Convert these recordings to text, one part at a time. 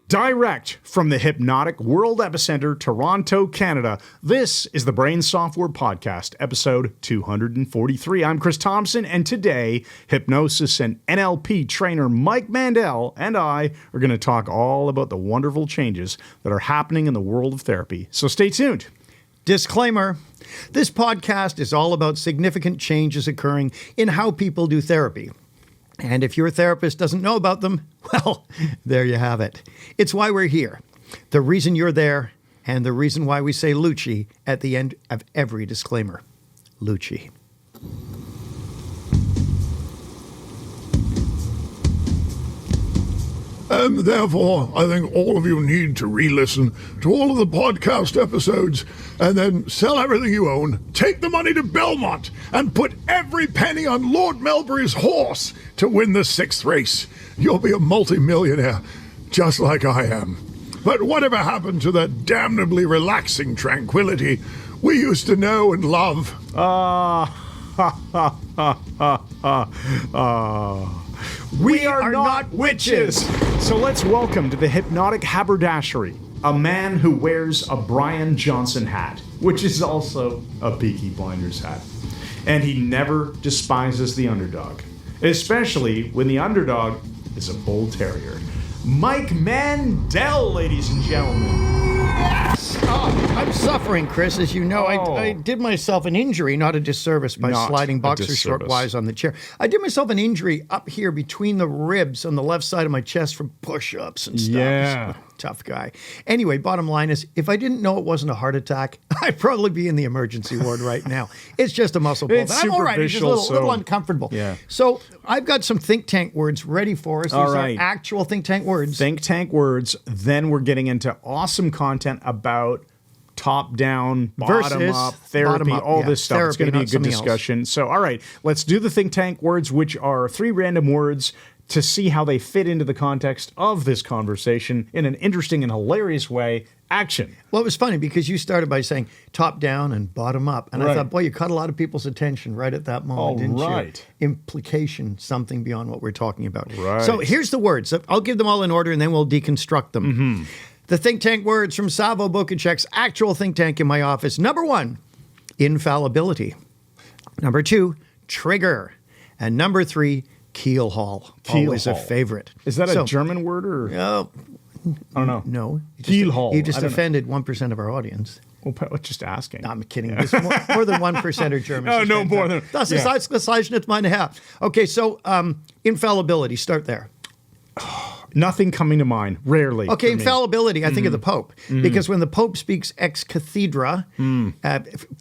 Direct from the hypnotic world epicenter, Toronto, Canada, this is the Brain Software Podcast, episode 243. I'm Chris Thompson, and today, hypnosis and NLP trainer Mike Mandel and I are going to talk all about the wonderful changes that are happening in the world of therapy. So stay tuned. Disclaimer, this podcast is all about significant changes occurring in how people do therapy. And if your therapist doesn't know about them, well, there you have it. It's why we're here, the reason you're there, and the reason why we say Lucci at the end of every disclaimer. Lucci. And therefore, I think all of you need to re-listen to all of the podcast episodes and then sell everything you own, take the money to Belmont, and put every penny on Lord Melbury's horse to win the 6th race. You'll be a multi-millionaire, just like I am. But whatever happened to that damnably relaxing tranquility we used to know and love? We are not witches! So let's welcome to the hypnotic haberdashery, a man who wears a Brian Johnson hat, which is also a Peaky Blinders hat. And he never despises the underdog, especially when the underdog is a bull terrier. Mike Mandel, ladies and gentlemen. I'm suffering, Chris. As you know, I did myself an injury, not a disservice, by sliding boxer short wise on the chair. I did myself an injury up here between the ribs on the left side of my chest from push-ups and stuff. Yeah. Tough guy. Anyway, bottom line is, if I didn't know it wasn't a heart attack, I'd probably be in the emergency ward right now. It's just a muscle pull. It's I'm all right. It's just a little uncomfortable. Yeah. So I've got some think tank words ready for us. These are actual think tank words. Think tank words. Then we're getting into awesome content about top-down, bottom-up, therapy, all this stuff. It's going to be a good discussion. So, all right, let's do the think tank words, which are 3 random words to see how they fit into the context of this conversation in an interesting and hilarious way. Action. Well, it was funny because you started by saying top down and bottom up. And I thought, boy, you caught a lot of people's attention right at that moment, didn't you? Implication, something beyond what we're talking about. Right. So here's the words. I'll give them all in order and then we'll deconstruct them. Mm-hmm. The think tank words from Savo Bukacek's actual think tank in my office. Number 1, infallibility. Number 2, trigger. And number 3, KEELHAUL. Always a favorite. Is that a German word or? No. I don't know. No. KEELHAUL. You just offended 1% of our audience. Well, just asking. No, I'm kidding. There's more than 1% are German. No more than. Das ist ausgezeichnet meine Herr. Okay, so infallibility. Start there. Nothing coming to mind, rarely. Okay, infallibility, I think of the Pope. Because when the Pope speaks ex cathedra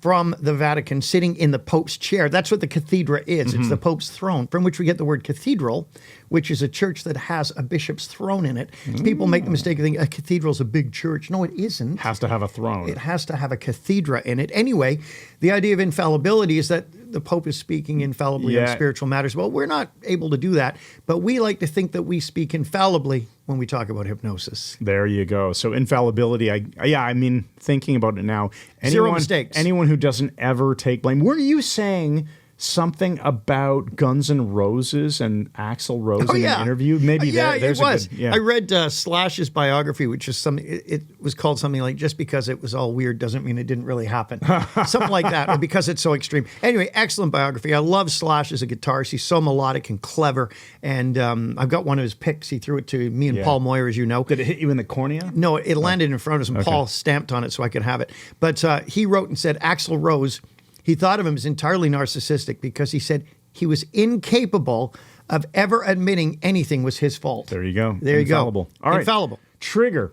from the Vatican, sitting in the Pope's chair, that's what the cathedra is. It's the Pope's throne, from which we get the word cathedral, which is a church that has a bishop's throne in it. People make the mistake of thinking a cathedral's a big church. No, it isn't. Has to have a throne. It has to have a cathedra in it. Anyway, the idea of infallibility is that the Pope is speaking infallibly on spiritual matters. Well, we're not able to do that, but we like to think that we speak infallibly when we talk about hypnosis. There you go. So infallibility, I mean, thinking about it now. Zero mistakes. Anyone who doesn't ever take blame. Were you saying something about Guns N' Roses and Axl Rose in an interview? Maybe there's it was. A good, I read Slash's biography, which is something. It was called something like "Just because it was all weird doesn't mean it didn't really happen," something like that, or because it's so extreme. Anyway, excellent biography. I love Slash as a guitarist. He's so melodic and clever. And I've got one of his picks. He threw it to me and Paul Moyer, as you know. Did it hit you in the cornea? No, it landed in front of us, and Paul stamped on it so I could have it. But he wrote and said Axl Rose. He thought of him as entirely narcissistic because he said he was incapable of ever admitting anything was his fault. There you go. There you Infallible. go. All right. Infallible. Trigger.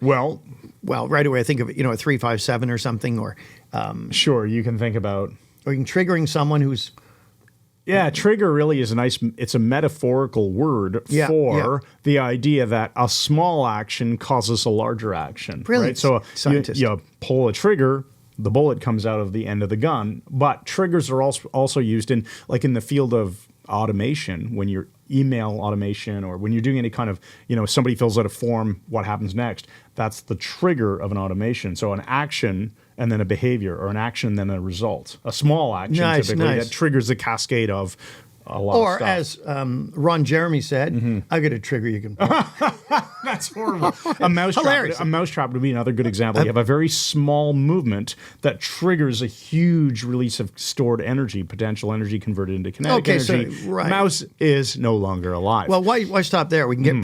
Well, right away I think of it, a 357 or something, or sure, you can think about, or you can triggering someone who's. Yeah, trigger really is it's a metaphorical word for the idea that a small action causes a larger action. Brilliant. Right? So you pull a trigger, the bullet comes out of the end of the gun. But triggers are also used in the field of automation, when you're email automation, or when you're doing any kind of, somebody fills out a form, what happens next? That's the trigger of an automation. So an action and then a behavior, or an action and then a result. A small action typically that triggers a cascade of a lot Or of stuff. as Ron Jeremy said, I got a trigger you can pull. That's horrible. A mousetrap. Hilarious. A mousetrap would be another good example. You have a very small movement that triggers a huge release of stored energy, potential energy converted into kinetic energy. So, right. Mouse is no longer alive. Well, why stop there? We can get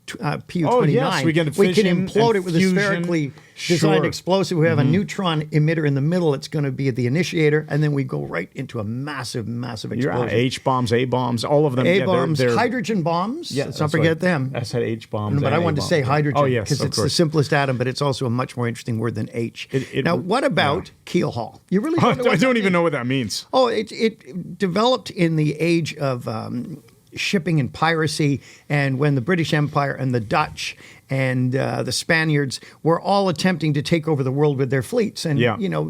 PU29. Oh, yes, we get fission implode and it with a fusion. spherically designed Sure. explosive. We have a neutron emitter in the middle. It's going to be the initiator, and then we go right into a massive, massive explosion. H-bombs, A-bombs, all of them. A-bombs, they're hydrogen bombs. Yeah, Let's not that's forget right. them. I said H-bombs. But I and wanted to say A-bombs. hydrogen Oh, yes, because of it's the course. simplest atom, but it's also a much more interesting word than H. Now, what about KEELHAUL? You really I don't know what don't that even means? know what that means. Oh, it developed in the age of shipping and piracy, and when the British Empire and the Dutch and the Spaniards were all attempting to take over the world with their fleets and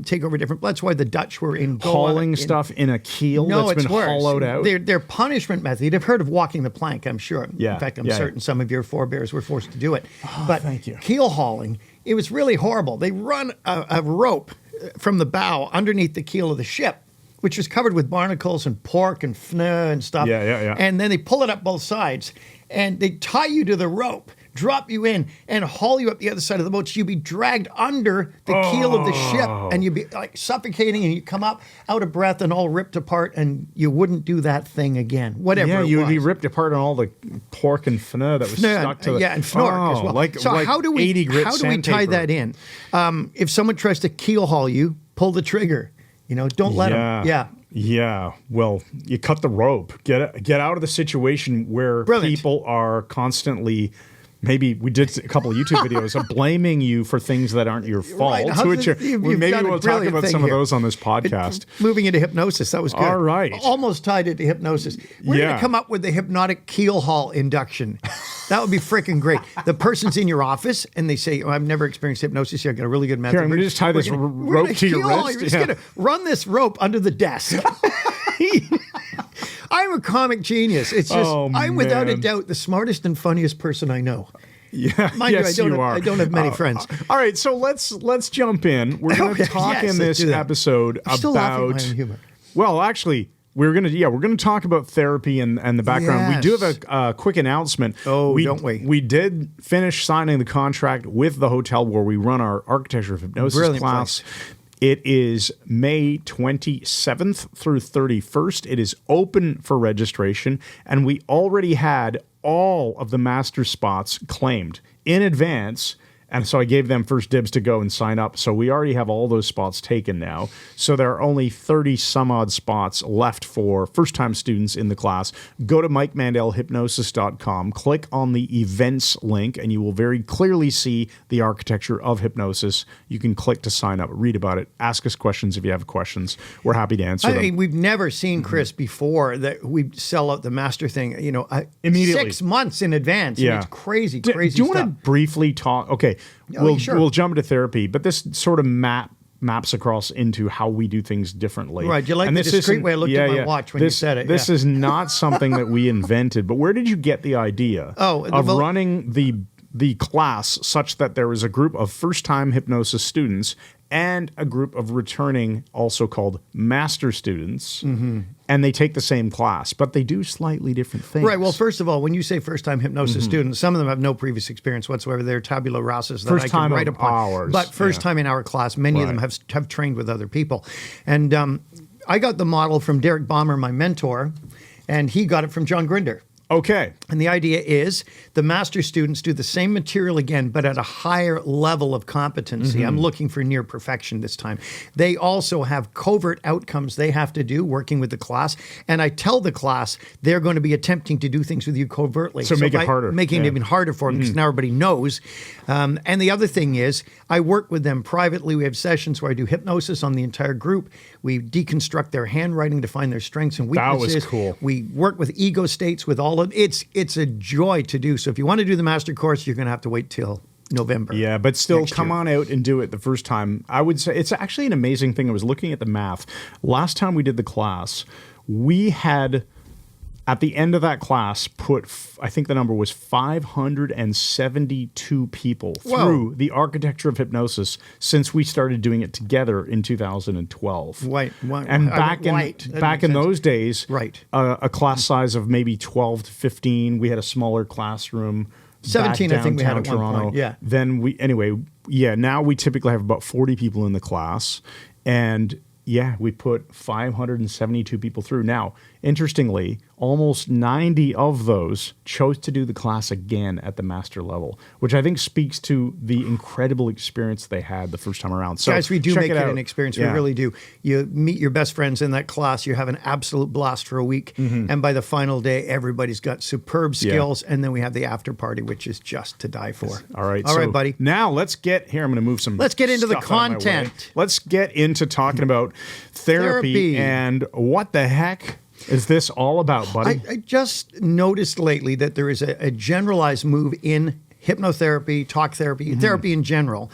take over different. That's why the Dutch were in Goa, Hauling stuff in a keel No, that's it's been worse. hollowed out. Their punishment method. You've heard of walking the plank, I'm sure. Yeah, In fact, I'm yeah. certain some of your forebears were forced to do it. But thank you. keel hauling, it was really horrible. They run a rope from the bow underneath the keel of the ship, which was covered with barnacles and pork and fna and stuff. Yeah. And then they pull it up both sides, and they tie you to the rope, drop you in, and haul you up the other side of the boat. So you'd be dragged under the keel of the ship, and you'd be like suffocating, and you come up out of breath and all ripped apart, and you wouldn't do that thing again. Whatever. Yeah, it you would was. be ripped apart on all the pork and fna that was stuck to the... and fnork as well. Like, so like how do we 80 grit how do we tie sandpaper. that in? If someone tries to keel haul you, pull the trigger. Don't let them. Yeah. Yeah. Well, you cut the rope. Get out of the situation where Brilliant. people are constantly. Maybe we did a couple of YouTube videos of blaming you for things that aren't your fault. Right. How's Which this- you've maybe done a we'll talk brilliant about thing some of here. those on this podcast. Moving into hypnosis, that was good. All right. Almost tied it to hypnosis. We're going Yeah. to come up with the hypnotic KEELHAUL induction. That would be freaking great. The person's in your office and they say, I've never experienced hypnosis here. I've got a really good method. Here, I'm going to just tie this We're rope gonna to your KEELHAUL. wrist. You're just Yeah. going to run this rope under the desk. I'm a comic genius. It's just, Oh, I'm without a man. doubt the smartest and funniest person I know. Yeah, Mind yes, you, you are. I don't have many friends. All right, so let's jump in. We're going to Okay, talk yes, in let's this do that. episode I'm still laughing at about. my own humor. Well, actually, we're gonna talk about therapy and the background. We do Yes. have a quick announcement. Oh, don't we? We did finish signing the contract with the hotel where we run our Architecture of Hypnosis Brilliant class. It is May 27th through 31st. It is open for registration, and we already had all of the master spots claimed in advance. And so I gave them first dibs to go and sign up. So we already have all those spots taken now. So there are only 30 some odd spots left for first-time students in the class. Go to MikeMandelHypnosis.com, click on the events link, and you will very clearly see the Architecture of Hypnosis. You can click to sign up, read about it, ask us questions if you have questions. We're happy to answer them. I mean, we've never seen Chris before that we sell out the master thing, Immediately. 6 months in advance. Yeah. And it's crazy, Do crazy you want stuff. to briefly talk? Okay, sure. we'll jump into therapy, but this sort of maps across into how we do things differently. Right, you like And the this discreet isn't- way I looked at my watch when you said it, This yeah. is not something that we invented, but where did you get the idea of well- running the class such that there was a group of first-time hypnosis students and a group of returning, also called master students, and they take the same class, but they do slightly different things. Right. Well, first of all, when you say first-time hypnosis students, some of them have no previous experience whatsoever. They're tabula rasas that First I can time write of upon. ours, But first yeah. time in our class, many of them Right. have trained with other people. And I got the model from Derek Baumer, my mentor, and he got it from John Grinder. Okay. And the idea is the master students do the same material again, but at a higher level of competency. I'm looking for near perfection this time. They also have covert outcomes they have to do working with the class. And I tell the class they're going to be attempting to do things with you covertly. So make it harder. Making it Yeah. even harder for them because now everybody knows. And the other thing is I work with them privately. We have sessions where I do hypnosis on the entire group. We deconstruct their handwriting to find their strengths and That weaknesses. was cool. We work with ego states with all of it's a joy to do. So if you want to do the master course, you're going to have to wait till November. Yeah, but still next come year. on out and do it the first time. I would say it's actually an amazing thing. I was looking at the math. Last time we did the class, we had at the end of that class, I think the number was 572 people through the Architecture of Hypnosis since we started doing it together in 2012. And back in those days, a class size of maybe 12 to 15. We had a smaller classroom. 17, I think we had at Toronto. one point. Yeah. Then now we typically have about 40 people in the class, and we put 572 people through. Now, interestingly, almost 90 of those chose to do the class again at the master level, which I think speaks to the incredible experience they had the first time around. So, guys, we do make it out. an experience. We really do. You meet your best friends in that class. You have an absolute blast for a week. And by the final day, everybody's got superb skills. And then we have the after party, which is just to die for. All right, buddy. Now let's get here. I'm going to move some. Let's get into the stuff out of my way. content. Let's get into talking about therapy and what the heck is this all about, buddy? I just noticed lately that there is a generalized move in hypnotherapy, talk therapy, therapy in general,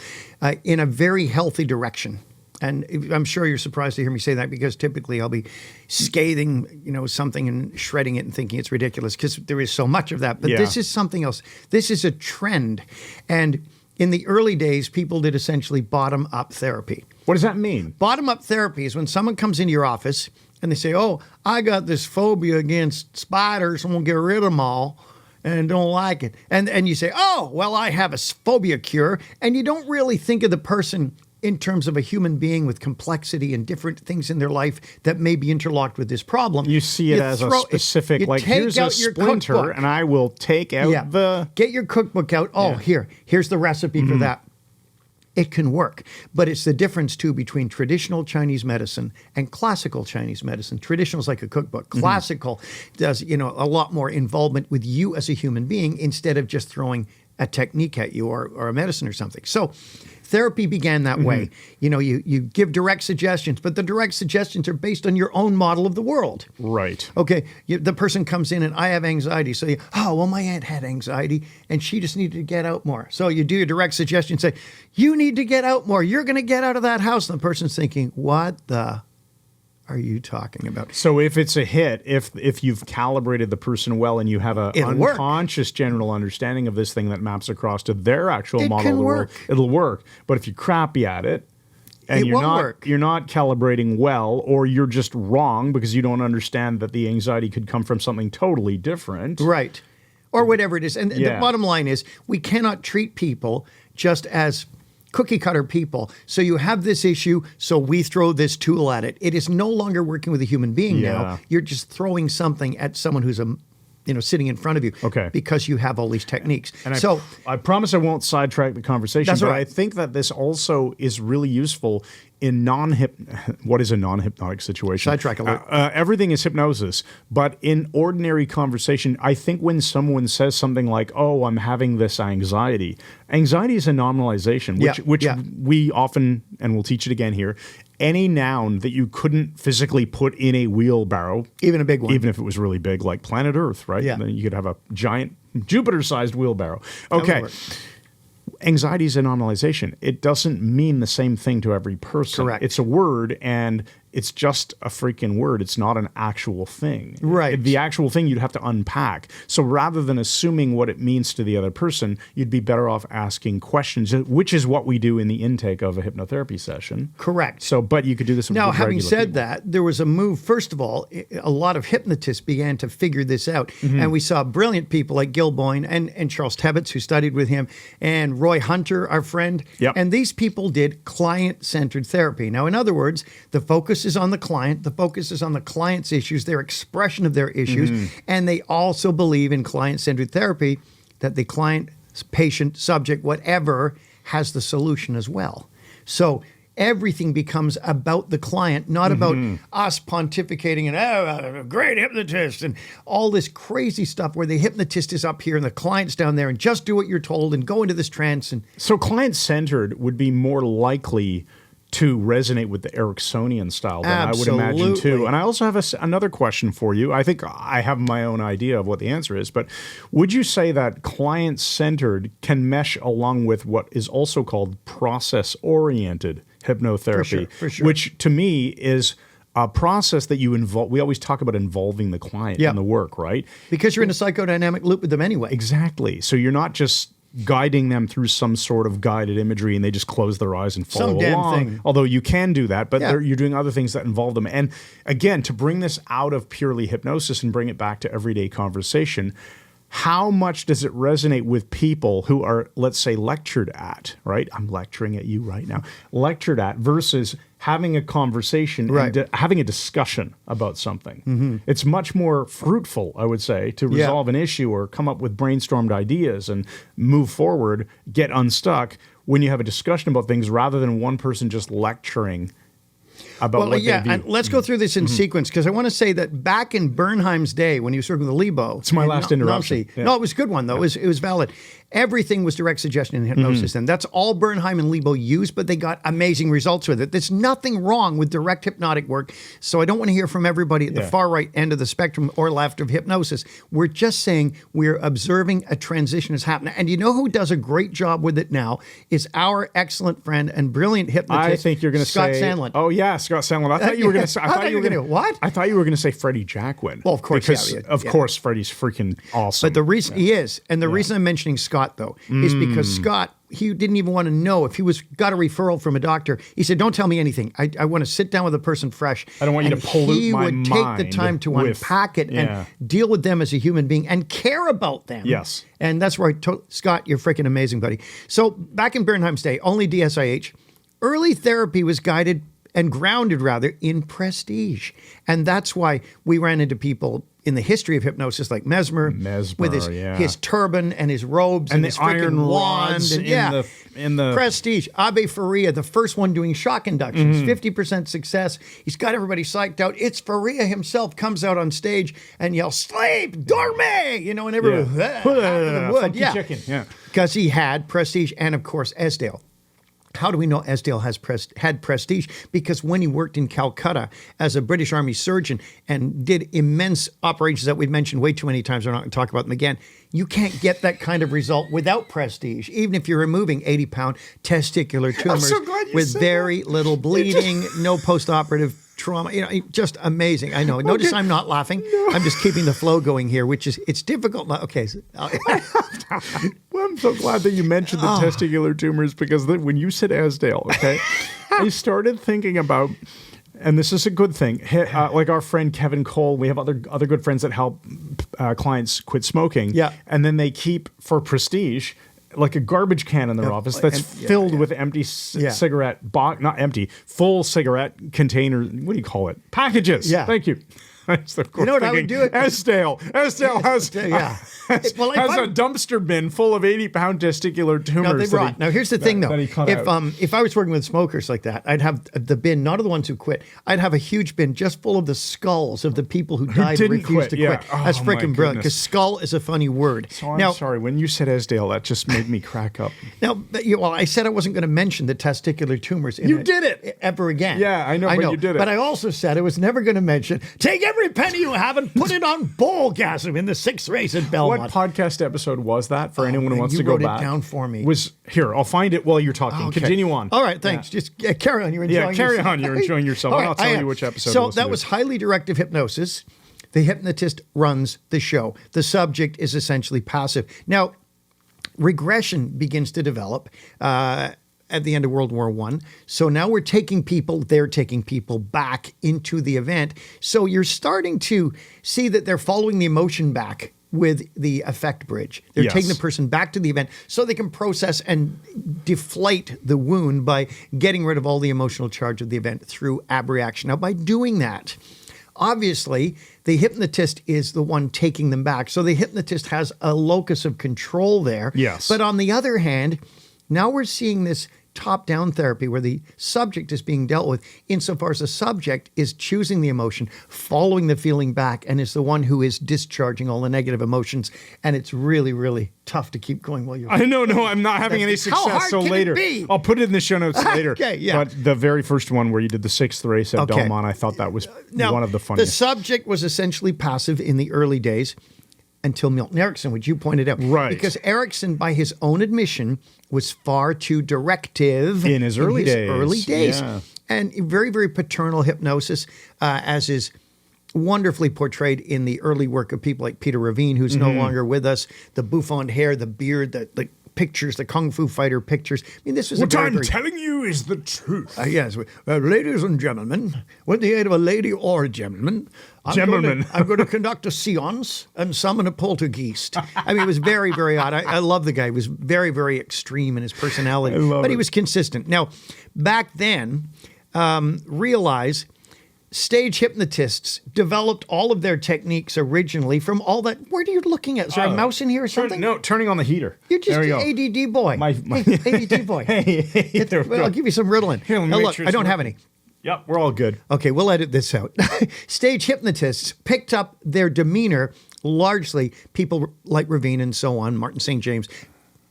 in a very healthy direction. And I'm sure you're surprised to hear me say that, because typically I'll be scathing, something and shredding it and thinking it's ridiculous, because there is so much of that. But this is something else. This is a trend. And in the early days, people did essentially bottom-up therapy. What does that mean? Bottom-up therapy is when someone comes into your office and they say, oh, I got this phobia against spiders and we'll get rid of them all and don't like it. And you say, oh, well, I have a phobia cure. And you don't really think of the person in terms of a human being with complexity and different things in their life that may be interlocked with this problem. You see it as a specific, here's a splinter, and I will take out the... Get your cookbook out. Oh, here's the recipe for that. It can work. But it's the difference, too, between traditional Chinese medicine and classical Chinese medicine. Traditional is like a cookbook. Classical does, a lot more involvement with you as a human being instead of just throwing a technique at you or a medicine or something. So therapy began that way. You give direct suggestions, but the direct suggestions are based on your own model of the world. Right. Okay, the person comes in and I have anxiety. So my aunt had anxiety and she just needed to get out more. So you do your direct suggestion, say, you need to get out more. You're going to get out of that house. And the person's thinking, what the are you talking about? So if it's a hit, if you've calibrated the person well and you have an unconscious general understanding of this thing that maps across to their actual model of the world, it'll work. But if you're crappy at it and you're not calibrating well, or you're just wrong because you don't understand that the anxiety could come from something totally different. Right. Or whatever it is. And the bottom line is, we cannot treat people just as cookie cutter people. So you have this issue, so we throw this tool at it. It is no longer working with a human being now. You're just throwing something at someone who's sitting in front of you. Okay. Because you have all these techniques. And I promise I won't sidetrack the conversation. That's right. I think that this also is really useful in what is a non-hypnotic situation? Sidetrack alert. Everything is hypnosis. But in ordinary conversation, I think when someone says something like, oh, I'm having this anxiety. Anxiety is a nominalization, which we often, and we'll teach it again here, any noun that you couldn't physically put in a wheelbarrow. Even a big one. Even if it was really big, like planet Earth, right? Yeah. Then you could have a giant Jupiter-sized wheelbarrow. Okay. Anxiety is a nominalization. It doesn't mean the same thing to every person. Correct. It's a word, and it's just a freaking word. It's not an actual thing. Right. The actual thing you'd have to unpack. So rather than assuming what it means to the other person, you'd be better off asking questions, which is what we do in the intake of a hypnotherapy session. Correct. So, but you could do this with Now, having regular said people. that, there was a move. First of all, a lot of hypnotists began to figure this out. And we saw brilliant people like Gil Boyne and Charles Tebbets, who studied with him, and Roy Hunter, our friend. Yep. And these people did client-centered therapy. Now, in other words, the focus is on the client. The focus is on the client's issues, their expression of their issues. And they also believe in client-centered therapy that the client, patient, subject, whatever, has the solution as well. So everything becomes about the client, not about us pontificating and, I'm a great hypnotist and all this crazy stuff where the hypnotist is up here and the client's down there and just do what you're told and go into this trance. And so client-centered would be more likely to resonate with the Ericksonian style than I would imagine too. And I also have another question for you. I think I have my own idea of what the answer is, but would you say that client-centered can mesh along with what is also called process-oriented hypnotherapy, For sure. which to me is a process that you involve. We always talk about involving the client in the work, right? Because you're in a psychodynamic loop with them anyway. Exactly. So you're not just guiding them through some sort of guided imagery and they just close their eyes and follow along. Thing. Although you can do that, but you're doing other things that involve them. And again, to bring this out of purely hypnosis and bring it back to everyday conversation, how much does it resonate with people who are, let's say, lectured at, right? I'm lecturing at you right now. Lectured at versus having a conversation and having a discussion about something. It's much more fruitful, I would say, to resolve an issue or come up with brainstormed ideas and move forward, get unstuck when you have a discussion about things rather than one person just lecturing about what they do. And let's go through this in sequence, because I want to say that back in Bernheim's day, when he was working with Lebo, it's my last interruption. No, it was a good one though. It was valid. Everything was direct suggestion and hypnosis, and that's all Bernheim and Lebo used, but they got amazing results with it. There's nothing wrong with direct hypnotic work, so I don't want to hear from everybody at the far right end of the spectrum or left of hypnosis. We're just saying we're observing a transition is happening. And you know who does a great job with it now is our excellent friend and brilliant hypnotist, I think you're going to say Scott Sandlin. Oh yeah, Scott Sandlin. I thought you were going to say. I thought you were going to what? I thought you were going to say Freddie Jacquin. Well, of course, because of course Freddie's freaking awesome. But the reason he is, and the reason I'm mentioning Scott though, is because Scott, he didn't even want to know if he got a referral from a doctor. He said, "Don't tell me anything. I want to sit down with a person fresh. I don't want you to pollute my mind." He would take the time to unpack it and deal with them as a human being and care about them. Yes. And that's where Scott, you're freaking amazing, buddy. So back in Bernheim's day, only DSIH, early therapy was guided and grounded rather in prestige. And that's why we ran into people in the history of hypnosis like Mesmer with his turban and his robes and his iron wand rods and in the prestige. Abe Faria, the first one doing shock inductions, 50% success. He's got everybody psyched out. It's Faria himself comes out on stage and yells, "Sleep, dorme!" You know, and everyone would. Chicken. Because he had prestige, and of course Esdale. How do we know Esdale had prestige? Because when he worked in Calcutta as a British Army surgeon and did immense operations that we've mentioned way too many times, we're not going to talk about them again, you can't get that kind of result without prestige, even if you're removing 80-pound testicular tumors with very little bleeding, no post-operative trauma, just amazing. I know. Notice I'm not laughing. No. I'm just keeping the flow going here, which is, it's difficult. Okay. Well, I'm so glad that you mentioned the testicular tumors, because when you said Esdale, okay, I started thinking about, and this is a good thing, like our friend Kevin Cole, we have other good friends that help clients quit smoking. Yeah. And then they keep, for prestige, like a garbage can in their office that's filled with empty cigarette not empty, full cigarette container. What do you call it? Packages. Yeah. Thank you. You know what I would do? Esdale has a dumpster bin full of 80-pound testicular tumors. Now here's the thing, though. If I was working with smokers like that, I'd have the bin, not of the ones who quit. I'd have a huge bin just full of the skulls of the people who died and refused to quit. That's freaking brilliant, because skull is a funny word. So I'm sorry. When you said Esdale, that just made me crack up. Now, I said I wasn't going to mention the testicular tumors. You did it ever again. Yeah, I know, but you did it. But I also said I was never going to mention take every penny you have and put it on Bullgasm in the 6th race at Belmont. What podcast episode was that for anyone who wants to go back? You wrote it down for me. Here, I'll find it while you're talking. Okay. Continue on. All right, thanks. Just carry on. You're enjoying yourself. Carry on. You're enjoying yourself. Right, I'll tell you which episode. So that was highly directive hypnosis. The hypnotist runs the show. The subject is essentially passive. Now, regression begins to develop at the end of World War I. So now they're taking people back into the event. So you're starting to see that they're following the emotion back with the effect bridge. They're taking the person back to the event so they can process and deflate the wound by getting rid of all the emotional charge of the event through abreaction. Now, by doing that, obviously, the hypnotist is the one taking them back. So the hypnotist has a locus of control there. Yes. But on the other hand, now we're seeing this top-down therapy where the subject is being dealt with insofar as the subject is choosing the emotion, following the feeling back, and is the one who is discharging all the negative emotions. And it's really, really tough to keep going while you're... I know, I'm not having any success. How hard so can later, it be? I'll put it in the show notes later. Okay, yeah. But the very first one where you did the 6th race at Belmont, I thought that was one of the funniest. The subject was essentially passive in the early days until Milton Erickson, which you pointed out. Right. Because Erickson, by his own admission, was far too directive in his early days. Yeah. and very, very paternal hypnosis, as is wonderfully portrayed in the early work of people like Peter Ravine, who's no longer with us. The bouffant hair, the beard, the pictures, the Kung Fu Fighter pictures. I mean, this was What I'm telling you is the truth. Yes. Ladies and gentlemen, with the aid of a lady or a gentleman, I'm going to conduct a seance and summon a poltergeist. I mean, it was very, very odd. I love the guy. He was very, very extreme in his personality, but he was consistent. Now, back then, realize stage hypnotists developed all of their techniques originally from all that. What are you looking at? Is there a mouse in here or something? No, turning on the heater. You're just an ADD boy. Hey, ADD boy. Well, I'll give you some Ritalin. Here, let me now, make look, sure I don't it's have any. Yep, we're all good. Okay, we'll edit this out. Stage hypnotists picked up their demeanor, largely people like Ravine and so on, Martin St. James.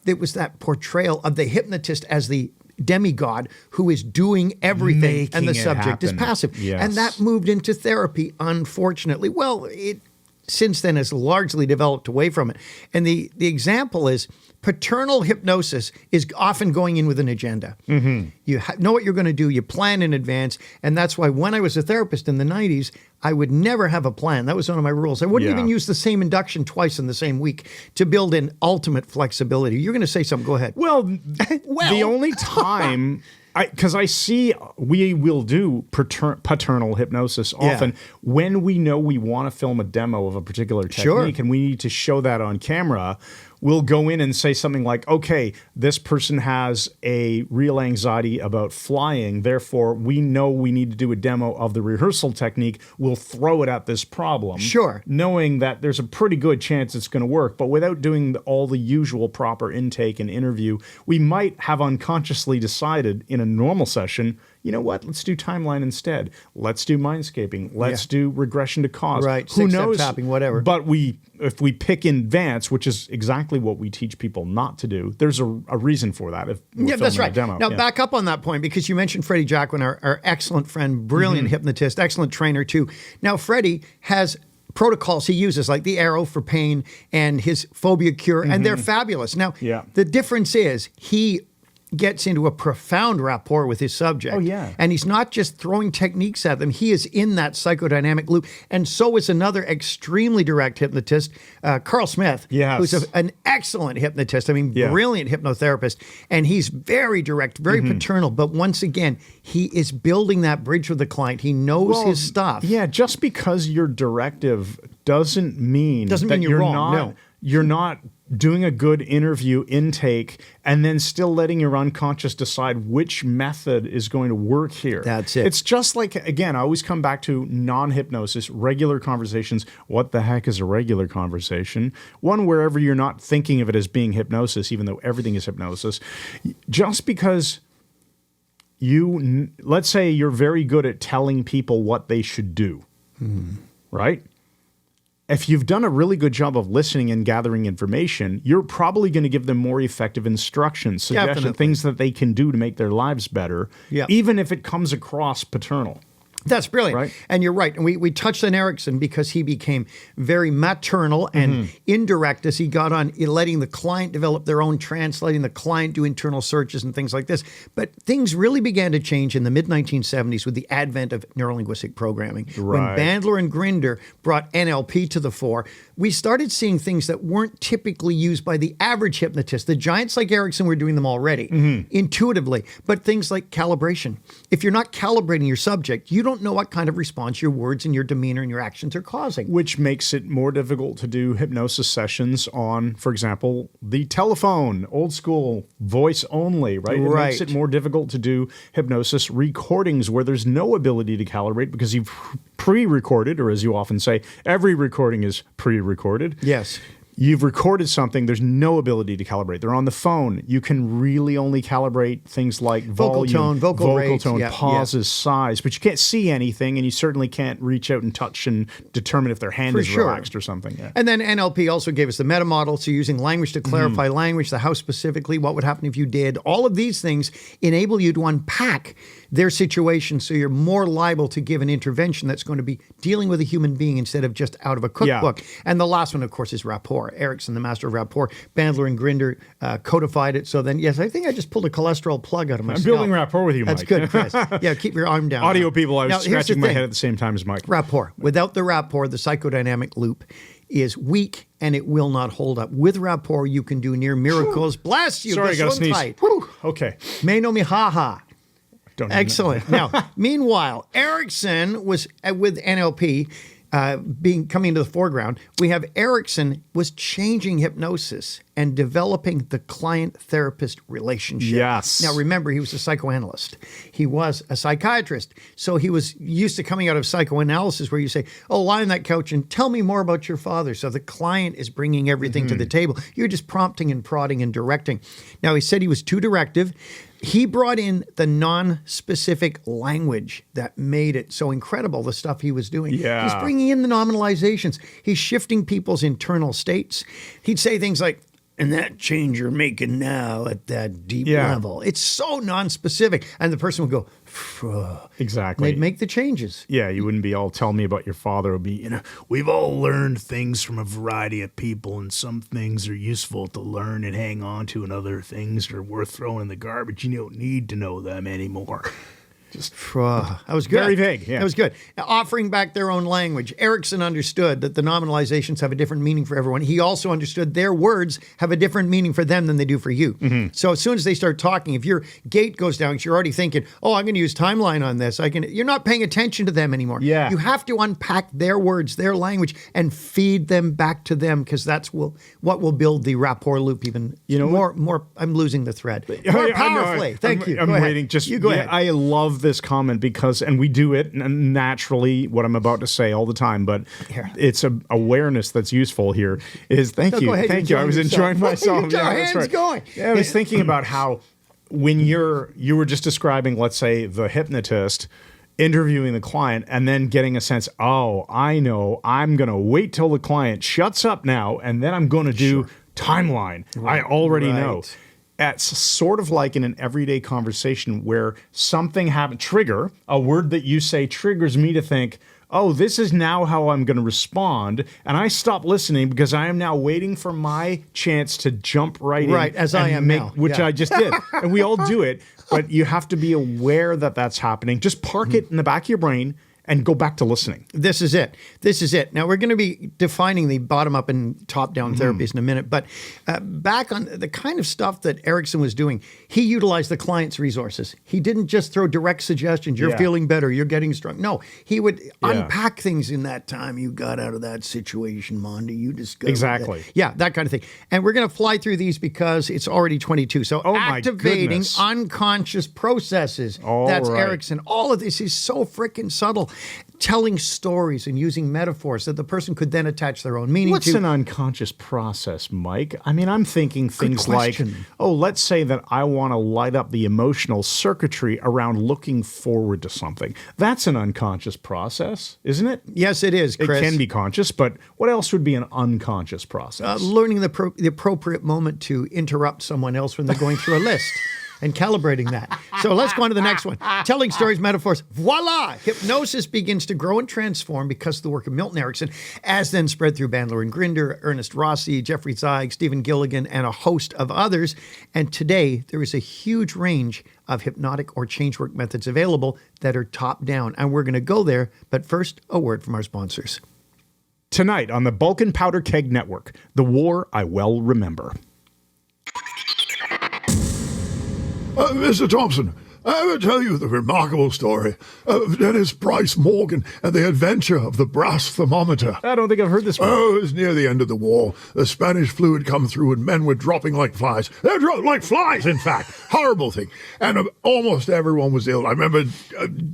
It was that portrayal of the hypnotist as the demigod who is doing everything, Making and the it subject is happen. passive. Yes. And that moved into therapy, unfortunately. Well, it since then has largely developed away from it. And the example is paternal hypnosis is often going in with an agenda. You know what you're going to do, you plan in advance, and that's why when I was a therapist in the 90s, I would never have a plan. That was one of my rules. I wouldn't even use the same induction twice in the same week to build in ultimate flexibility. You're going to say something. Go ahead. Well, the only time, because I see we will do paternal hypnosis often when we know we want to film a demo of a particular technique and we need to show that on camera. We'll go in and say something like, okay, this person has a real anxiety about flying. Therefore, we know we need to do a demo of the rehearsal technique. We'll throw it at this problem. Sure. Knowing that there's a pretty good chance it's going to work. But without doing all the usual proper intake and interview, we might have unconsciously decided in a normal session, you know what? Let's do timeline instead. Let's do mindscaping. Let's do regression to cause. Right. Who Six-step knows? tapping, whatever. But if we pick in advance, which is exactly what we teach people not to do, there's a reason for that. If we're that's filming right. a demo. Now, back up on that point, because you mentioned Freddie Jacquin, our excellent friend, brilliant hypnotist, excellent trainer too. Now, Freddie has protocols he uses, like the arrow for pain and his phobia cure, and they're fabulous. Now, the difference is he gets into a profound rapport with his subject. Oh, yeah. And he's not just throwing techniques at them. He is in that psychodynamic loop. And so is another extremely direct hypnotist, Carl Smith, who's an excellent hypnotist. I mean, brilliant hypnotherapist. And he's very direct, very paternal. But once again, he is building that bridge with the client. He knows his stuff. Yeah, just because you're directive doesn't mean you're wrong. No. You're not doing a good interview intake and then still letting your unconscious decide which method is going to work here. That's it. It's just like, again, I always come back to non-hypnosis, regular conversations. What the heck is a regular conversation? One wherever you're not thinking of it as being hypnosis, even though everything is hypnosis. Just because let's say you're very good at telling people what they should do, right? If you've done a really good job of listening and gathering information, you're probably going to give them more effective instructions, suggestions, things that they can do to make their lives better, even if it comes across paternal. That's brilliant. Right? And you're right. And we touched on Erickson because he became very maternal and indirect as he got on letting the client develop their own trance, letting the client do internal searches and things like this. But things really began to change in the mid-1970s with the advent of neurolinguistic programming. When Bandler and Grinder brought NLP to the fore, we started seeing things that weren't typically used by the average hypnotist. The giants like Erickson were doing them already, intuitively. But things like calibration. If you're not calibrating your subject, you don't know what kind of response your words and your demeanor and your actions are causing. Which makes it more difficult to do hypnosis sessions on, for example, the telephone, old school, voice only, right? It makes it more difficult to do hypnosis recordings where there's no ability to calibrate because you've pre-recorded, or as you often say, every recording is pre-recorded. Yes. You've recorded something, there's no ability to calibrate. They're on the phone. You can really only calibrate things like vocal volume, tone, vocal rate, pauses, size, but you can't see anything and you certainly can't reach out and touch and determine if their hand is relaxed or something. Yeah. And then NLP also gave us the meta model, so using language to clarify language, the how specifically, what would happen if you did. All of these things enable you to unpack their situation so you're more liable to give an intervention that's going to be dealing with a human being instead of just out of a cookbook. And the last one, of course, is rapport. rapport. Erickson, the master of rapport. Bandler and Grinder codified it. So then, yes, I think I just pulled a cholesterol plug out of my I'm scalp. building rapport with you, Mike. That's good, Chris. Yeah, keep your arm down. Audio people, I was Now, here's the scratching my thing. head at the same time as Mike. Rapport. Without the rapport, the psychodynamic loop is weak and it will not hold up. With rapport, you can do near miracles. Bless you. Sorry, I got to sneeze. Tight. Whew. Okay. Me no mi ha ha. Don't even know. Excellent. Now, meanwhile, Erickson was with NLP coming into the foreground. We have Erickson was changing hypnosis and developing the client-therapist relationship. Yes. Now, remember, he was a psychoanalyst. He was a psychiatrist. So he was used to coming out of psychoanalysis where you say, oh, lie on that couch and tell me more about your father. So the client is bringing everything to the table. You're just prompting and prodding and directing. Now, he said he was too directive. He brought in the non-specific language that made it so incredible, the stuff he was doing. Yeah. He's bringing in the nominalizations. He's shifting people's internal states. He'd say things like, and that change you're making now at that deep level. It's so non-specific. And the person would go, "Phew." Exactly. They'd make the changes. Yeah, you wouldn't be all tell me about your father. It would be, We've all learned things from a variety of people, and some things are useful to learn and hang on to, and other things are worth throwing in the garbage. You don't need to know them anymore. That was good. Very vague, yeah. That was good. Now, offering back their own language. Erickson understood that the nominalizations have a different meaning for everyone. He also understood their words have a different meaning for them than they do for you. Mm-hmm. So as soon as they start talking, if your gate goes down, you're already thinking, oh, I'm going to use timeline on this. You're not paying attention to them anymore. Yeah. You have to unpack their words, their language, and feed them back to them because that's what will build the rapport loop even more. I'm losing the thread. More powerfully. Thank you. I'm Go ahead. waiting. You go ahead. I love this comment because, and we do it naturally, what I'm about to say all the time, but it's a awareness that's useful here. Thank you. Go ahead, Thank you. I was enjoying myself. Your Yeah, hands that's right. going. Yeah, I was thinking about how when you were just describing, let's say, the hypnotist interviewing the client and then getting a sense, oh, I know, I'm going to wait till the client shuts up now and then I'm going to do timeline. I already know. It's sort of like in an everyday conversation where something happened, trigger, a word that you say triggers me to think, oh, this is now how I'm going to respond. And I stop listening because I am now waiting for my chance to jump right in. Right, as I am now. Which Yeah. I just did. And we all do it. But you have to be aware that that's happening. Just park it in the back of your brain and go back to listening. This is it. This is it. Now, we're going to be defining the bottom-up and top-down therapies in a minute, but back on the kind of stuff that Erickson was doing, he utilized the client's resources. He didn't just throw direct suggestions, you're feeling better, you're getting strong. No, he would unpack things in that time you got out of that situation, Mondi. You discovered Exactly. that. Yeah, that kind of thing. And we're going to fly through these because it's already 22. So my activating goodness. unconscious processes. All That's right. Erickson. All of this is so freaking subtle. Telling stories and using metaphors that the person could then attach their own meaning What's to. an unconscious process, Mike? I mean, I'm thinking things like, question. let's say that I want to light up the emotional circuitry around looking forward to something. That's an unconscious process, isn't it? Yes, it is, Chris. It can be conscious, but what else would be an unconscious process? Learning the appropriate moment to interrupt someone else when they're going through a list. And calibrating that. So let's go on to the next one. Telling stories, metaphors. Voila! Hypnosis begins to grow and transform because of the work of Milton Erickson, as then spread through Bandler and Grinder, Ernest Rossi, Jeffrey Zeig, Stephen Gilligan, and a host of others. And today, there is a huge range of hypnotic or change work methods available that are top down. And we're going to go there. But first, a word from our sponsors. Tonight on the Bulk and Powder Keg Network, The War I Well Remember. Mr. Thompson, I will tell you the remarkable story of Dennis Bryce Morgan and the adventure of the brass thermometer. I don't think I've heard this one. Oh, it was near the end of the war. The Spanish flu had come through and men were dropping like flies. They were dropping like flies, in fact. Horrible thing. And almost everyone was ill. I remember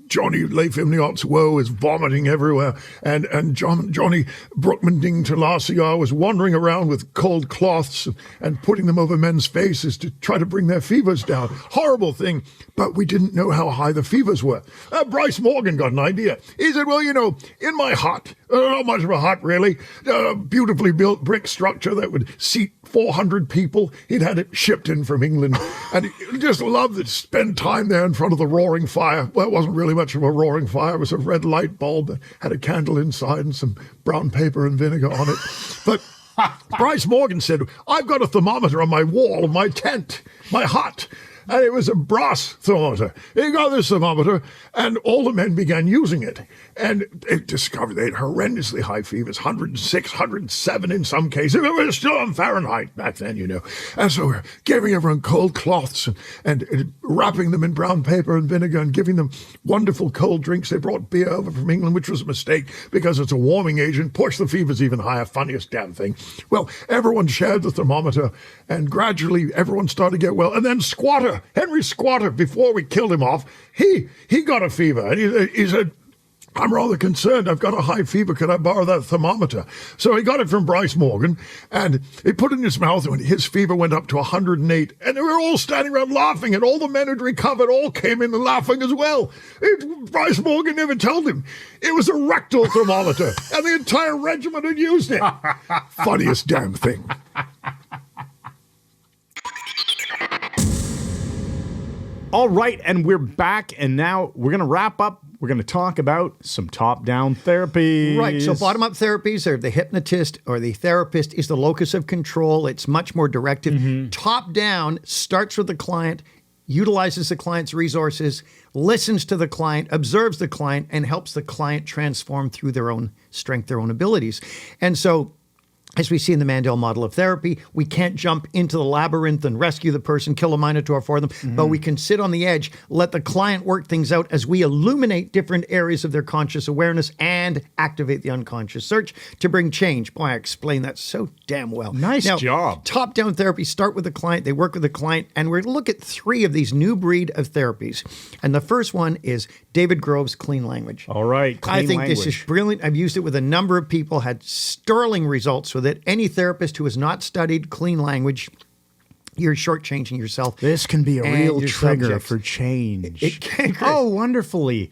Johnny Leifimniot's woe was vomiting everywhere. And Johnny Brookman-Ding Talasiar was wandering around with cold cloths and putting them over men's faces to try to bring their fevers down. Horrible thing. But we didn't know how high the fevers were. Bryce Morgan got an idea. He said, well, in my hut, not much of a hut, really, a beautifully built brick structure that would seat 400 people. He'd had it shipped in from England. And he just loved to spend time there in front of the roaring fire. Well, it wasn't really much of a roaring fire. It was a red light bulb that had a candle inside and some brown paper and vinegar on it. But Bryce Morgan said, I've got a thermometer on my wall of my tent, my hut. And it was a brass thermometer. He got this thermometer, and all the men began using it. And they discovered they had horrendously high fevers, 106, 107 in some cases. It was still on Fahrenheit back then, you know. And so we're giving everyone cold cloths and wrapping them in brown paper and vinegar and giving them wonderful cold drinks. They brought beer over from England, which was a mistake because it's a warming agent, pushed the fevers even higher, funniest damn thing. Well, everyone shared the thermometer, and gradually everyone started to get well. And then Henry Squatter, before we killed him off, he got a fever. And he said, I'm rather concerned. I've got a high fever. Could I borrow that thermometer? So he got it from Bryce Morgan, and he put it in his mouth, and his fever went up to 108. And they were all standing around laughing, and all the men who'd recovered all came in and laughing as well. Bryce Morgan never told him. It was a rectal thermometer, and the entire regiment had used it. Funniest damn thing. All right, and we're back, and now we're going to wrap up. We're going to talk about some top-down therapies. Right, so bottom-up therapies are the hypnotist or the therapist is the locus of control. It's much more directive. Top-down starts with the client, utilizes the client's resources, listens to the client, observes the client, and helps the client transform through their own strength, their own abilities. And so, as we see in the Mandel model of therapy, we can't jump into the labyrinth and rescue the person, kill a minotaur for them, but we can sit on the edge, let the client work things out as we illuminate different areas of their conscious awareness and activate the unconscious search to bring change. Boy, I explained that so damn well. Nice job. Top-down therapy start with the client, they work with the client, and we're going to look at 3 of these new breed of therapies. And the first one is David Grove's clean language. All right, clean I think language. this is brilliant. I've used it with a number of people, had sterling results with it. Any therapist who has not studied clean language, you're shortchanging yourself. This can be a and real your trigger subjects. for change. It can, Chris. Oh, wonderfully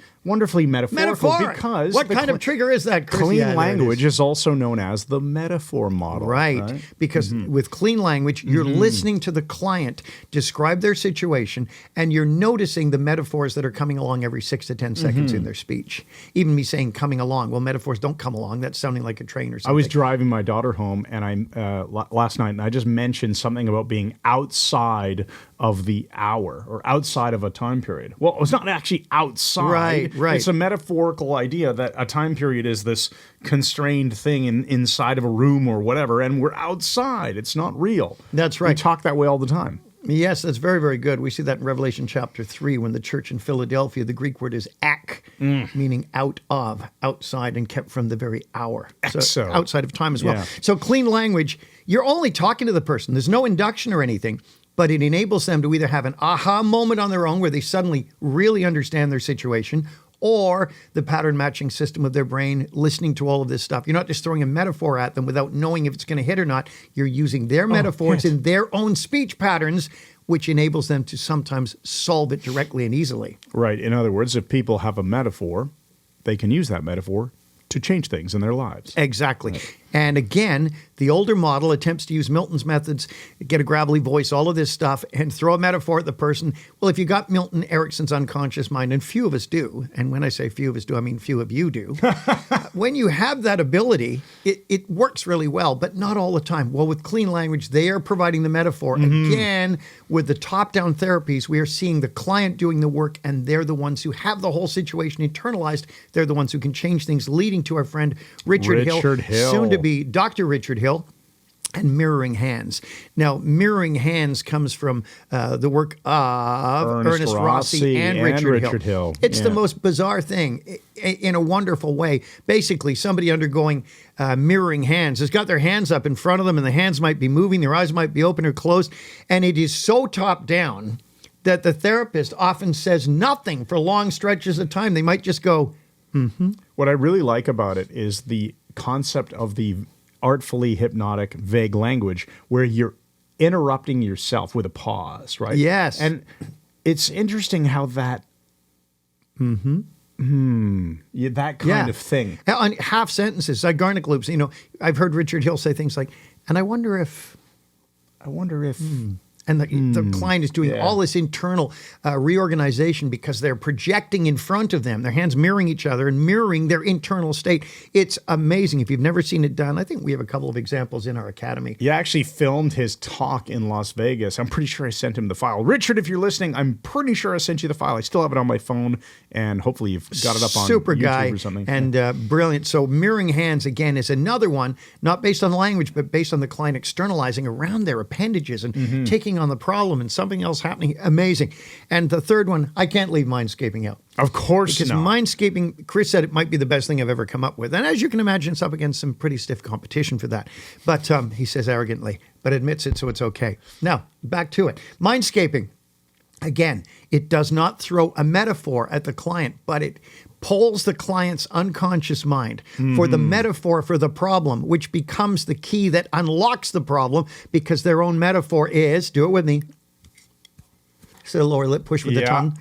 metaphorical. Metaphoric. Because What the kind of trigger is that, Chris? clean Yeah, there it language is also known as the metaphor model. Right. Because with clean language, you're listening to the client describe their situation, and you're noticing the metaphors that are coming along every 6 to 10 seconds in their speech. Even me saying coming along. Well, metaphors don't come along. That's sounding like a train or something. I was driving my daughter home, and last night, and I just mentioned something about being outside of the hour or outside of a time period. Well, it's not actually outside. Right. It's a metaphorical idea that a time period is this constrained thing inside of a room or whatever, and we're outside. It's not real. That's right. We talk that way all the time. Yes, that's very, very good. We see that in Revelation chapter 3 when the church in Philadelphia, the Greek word is ak, meaning out of, outside, and kept from the very hour. So outside of time as well. Yeah. So clean language, you're only talking to the person. There's no induction or anything, but it enables them to either have an aha moment on their own where they suddenly really understand their situation, or the pattern matching system of their brain listening to all of this stuff. You're not just throwing a metaphor at them without knowing if it's going to hit or not. You're using their metaphors in their own speech patterns, which enables them to sometimes solve it directly and easily. Right. In other words, if people have a metaphor, they can use that metaphor to change things in their lives. Exactly. Right. And again, the older model attempts to use Milton's methods, get a gravelly voice, all of this stuff, and throw a metaphor at the person. Well, if you got Milton Erickson's unconscious mind, and few of us do, and when I say few of us do, I mean few of you do, when you have that ability, it works really well, but not all the time. Well, with clean language, they are providing the metaphor. Again, with the top-down therapies, we are seeing the client doing the work, and they're the ones who have the whole situation internalized. They're the ones who can change things, leading to our friend Richard Hill, soon to be Dr. Richard Hill, and mirroring hands. Now, mirroring hands comes from the work of Ernest Rossi and Richard Hill. It's the most bizarre thing in a wonderful way. Basically, somebody undergoing mirroring hands has got their hands up in front of them, and the hands might be moving, their eyes might be open or closed, and it is so top down that the therapist often says nothing for long stretches of time. They might just go, What I really like about it is the concept of the artfully hypnotic vague language where you're interrupting yourself with a pause, right? Yes. And it's interesting how that that kind of thing. On half sentences, Zygarnik loops. You know, I've heard Richard Hill say things like, and I wonder if, And the client is doing all this internal reorganization because they're projecting in front of them, their hands mirroring each other and mirroring their internal state. It's amazing. If you've never seen it done, I think we have a couple of examples in our academy. He actually filmed his talk in Las Vegas. I'm pretty sure I sent him the file. Richard, if you're listening, I'm pretty sure I sent you the file. I still have it on my phone, and hopefully you've got it up on Super YouTube guy or something. And brilliant. So mirroring hands, again, is another one, not based on the language, but based on the client externalizing around their appendages and taking on the problem and something else happening. Amazing. And the third one, I can't leave mindscaping out. Of course Because not. mindscaping, Chris said it might be the best thing I've ever come up with. And as you can imagine, it's up against some pretty stiff competition for that. But he says arrogantly, but admits it, so it's okay. Now, back to it. Mindscaping. Again, it does not throw a metaphor at the client, but it polls the client's unconscious mind for the metaphor for the problem, which becomes the key that unlocks the problem because their own metaphor is, do it with me, so the lower lip push with the tongue,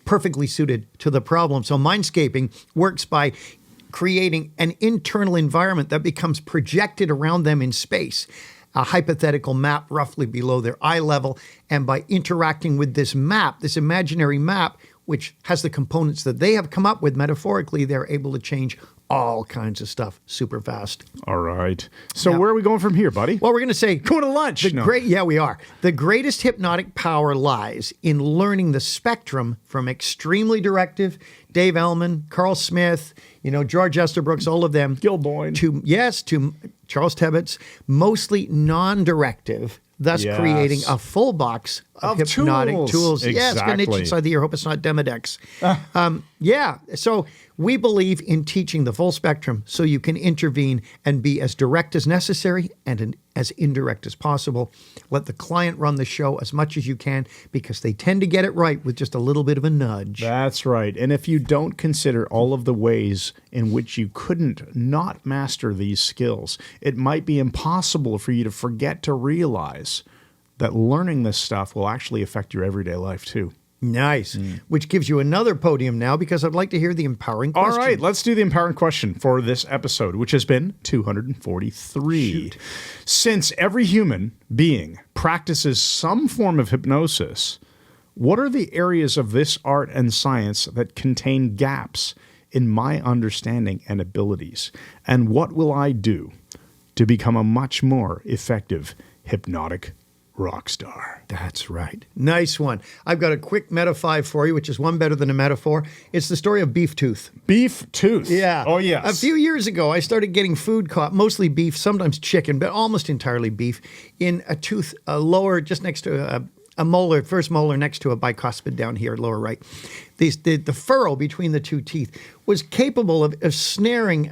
perfectly suited to the problem. So mindscaping works by creating an internal environment that becomes projected around them in space, a hypothetical map roughly below their eye level. And by interacting with this map, this imaginary map, which has the components that they have come up with metaphorically, they're able to change all kinds of stuff super fast. All right. So where are we going from here, buddy? Well, we're going to say Going to lunch. Yeah, we are. The greatest hypnotic power lies in learning the spectrum from extremely directive, Dave Ellman, Carl Smith, George Esterbrook's, all of them. Gil Boyne. To Charles Tebbets, mostly non-directive, thus creating a full box of hypnotic tools. Yeah, it's got an itch Exactly. inside the ear. Hope it's not Demodex. So we believe in teaching the full spectrum so you can intervene and be as direct as necessary and as indirect as possible. Let the client run the show as much as you can because they tend to get it right with just a little bit of a nudge. That's right. And if you don't consider all of the ways in which you couldn't not master these skills, it might be impossible for you to forget to realize that learning this stuff will actually affect your everyday life too. Nice. Which gives you another podium now because I'd like to hear the empowering question. All right, let's do the empowering question for this episode, which has been 243. Shoot. Since every human being practices some form of hypnosis, what are the areas of this art and science that contain gaps in my understanding and abilities? And what will I do to become a much more effective hypnotic rock star? That's right. Nice one. I've got a quick Metafive for you, which is one better than a metaphor. It's the story of Beef Tooth. Beef tooth. Yeah. Oh, yes. A few years ago, I started getting food caught, mostly beef, sometimes chicken, but almost entirely beef, in a tooth lower, just next to a molar, first molar next to a bicuspid down here, lower right. The furrow between the two teeth was capable of snaring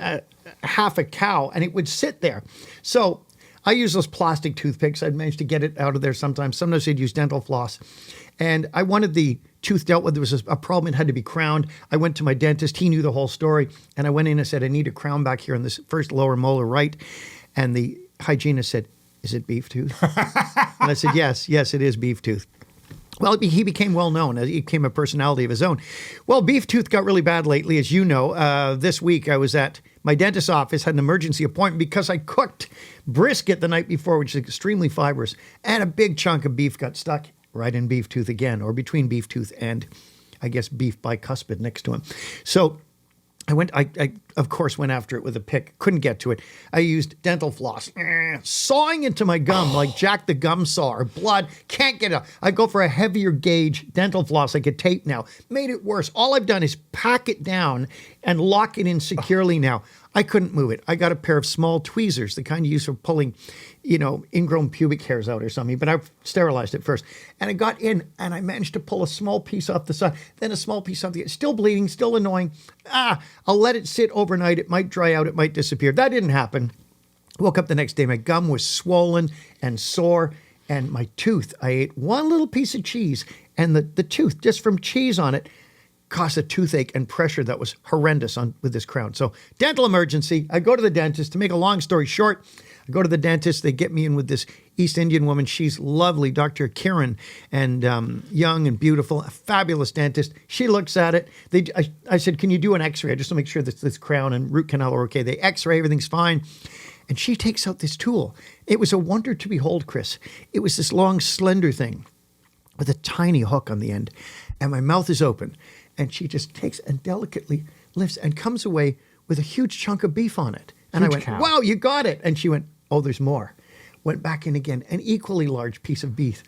half a cow, and it would sit there. So I use those plastic toothpicks. I'd managed to get it out of there sometimes. Sometimes I'd use dental floss. And I wanted the tooth dealt with. There was a problem. It had to be crowned. I went to my dentist. He knew the whole story. And I went in and said, I need a crown back here on this first lower molar right. And the hygienist said, is it beef tooth? And I said, yes, it is beef tooth. Well, he became well known. He became a personality of his own. Well, beef tooth got really bad lately, as you know. This week I was at my dentist's office, had an emergency appointment because I cooked brisket the night before, which is extremely fibrous, and a big chunk of beef got stuck right in beef tooth again, or between beef tooth and, I guess, beef bicuspid next to him. So I of course went after it with a pick. Couldn't get to it. I used dental floss, sawing into my gum like Jack the Gum Saw, or blood. Can't get it out. I go for a heavier gauge dental floss like a tape now. Made it worse. All I've done is pack it down and lock it in securely now. I couldn't move it. I got a pair of small tweezers, the kind you use for pulling, ingrown pubic hairs out or something. But I sterilized it first. And I got in and I managed to pull a small piece off the side, then a small piece off the other. Still bleeding, still annoying. I'll let it sit overnight. It might dry out. It might disappear. That didn't happen. Woke up the next day. My gum was swollen and sore. And my tooth, I ate one little piece of cheese. And the tooth, just from cheese on it, caused a toothache and pressure that was horrendous with this crown. So dental emergency. I go to the dentist. To make a long story short, I go to the dentist. They get me in with this East Indian woman. She's lovely, Dr. Kiran, and young and beautiful, a fabulous dentist. She looks at it. I said, can you do an x-ray? Just to make sure that this crown and root canal are okay. They x-ray, everything's fine. And she takes out this tool. It was a wonder to behold, Chris. It was this long, slender thing with a tiny hook on the end. And my mouth is open. And she just takes and delicately lifts and comes away with a huge chunk of beef on it. And I went, cow. wow, you got it. And she went, oh, there's more. Went back in again, an equally large piece of beef.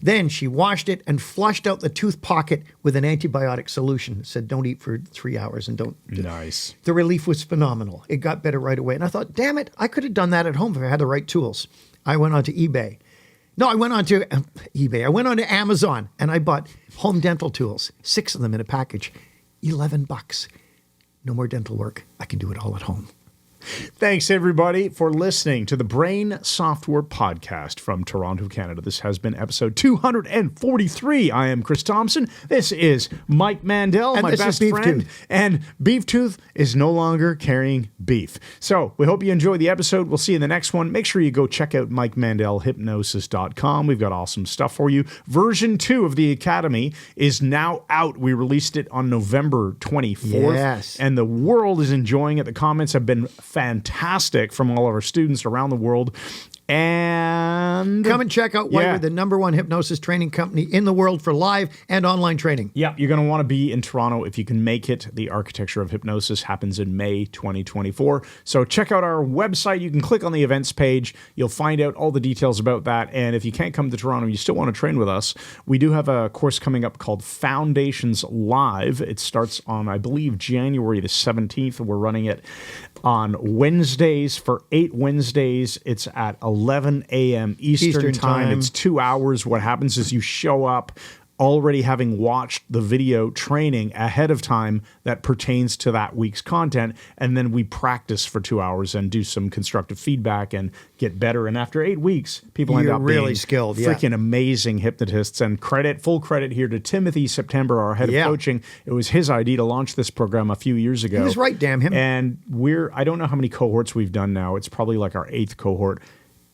Then she washed it and flushed out the tooth pocket with an antibiotic solution. Said, don't eat for 3 hours and don't. Nice. The relief was phenomenal. It got better right away. And I thought, damn it, I could have done that at home if I had the right tools. I went onto eBay. No, I went onto eBay. I went onto Amazon and I bought home dental tools, 6 of them in a package, $11. No more dental work. I can do it all at home. Thanks, everybody, for listening to the Brain Software Podcast from Toronto, Canada. This has been episode 243. I am Chris Thompson. This is Mike Mandel, And my this is best Beef friend. Tooth. And Beef Tooth is no longer carrying beef. So we hope you enjoyed the episode. We'll see you in the next one. Make sure you go check out MikeMandelHypnosis.com. We've got awesome stuff for you. Version 2 of the Academy is now out. We released it on November 24th. Yes. And the world is enjoying it. The comments have been fantastic from all of our students around the world. And Come and check out why Yeah. we're the #1 hypnosis training company in the world for live and online training. yeah, you're going to want to be in Toronto if you can make it. The Architecture of Hypnosis happens in May 2024. So check out our website. You can click on the events page. You'll find out all the details about that. And if you can't come to Toronto, you still want to train with us, we do have a course coming up called Foundations Live. It starts on, I believe, January the 17th. We're running it on Wednesdays for 8 Wednesdays. It's at 11 a.m. Eastern time. time. It's 2 hours. What happens is you show up already having watched the video training ahead of time that pertains to that week's content, and then we practice for 2 hours and do some constructive feedback and get better. And after 8 weeks, people end You're up really being skilled, yeah. freaking amazing hypnotists. And full credit here to Timothy September, our head Yeah. of coaching. It was his idea to launch this program a few years ago. He was right, damn him. And I don't know how many cohorts we've done now. It's probably like our 8th cohort.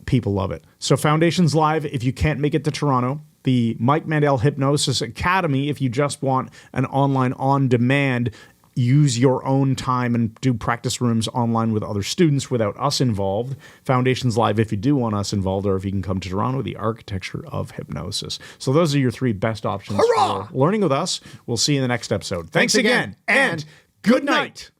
People love it. So Foundations Live, if you can't make it to Toronto, the Mike Mandel Hypnosis Academy, if you just want an online on-demand, use your own time and do practice rooms online with other students without us involved. Foundations Live, if you do want us involved, or if you can come to Toronto, the Architecture of Hypnosis. So those are your 3 best options Hurrah! for learning with us. We'll see you in the next episode. Thanks again, and good night.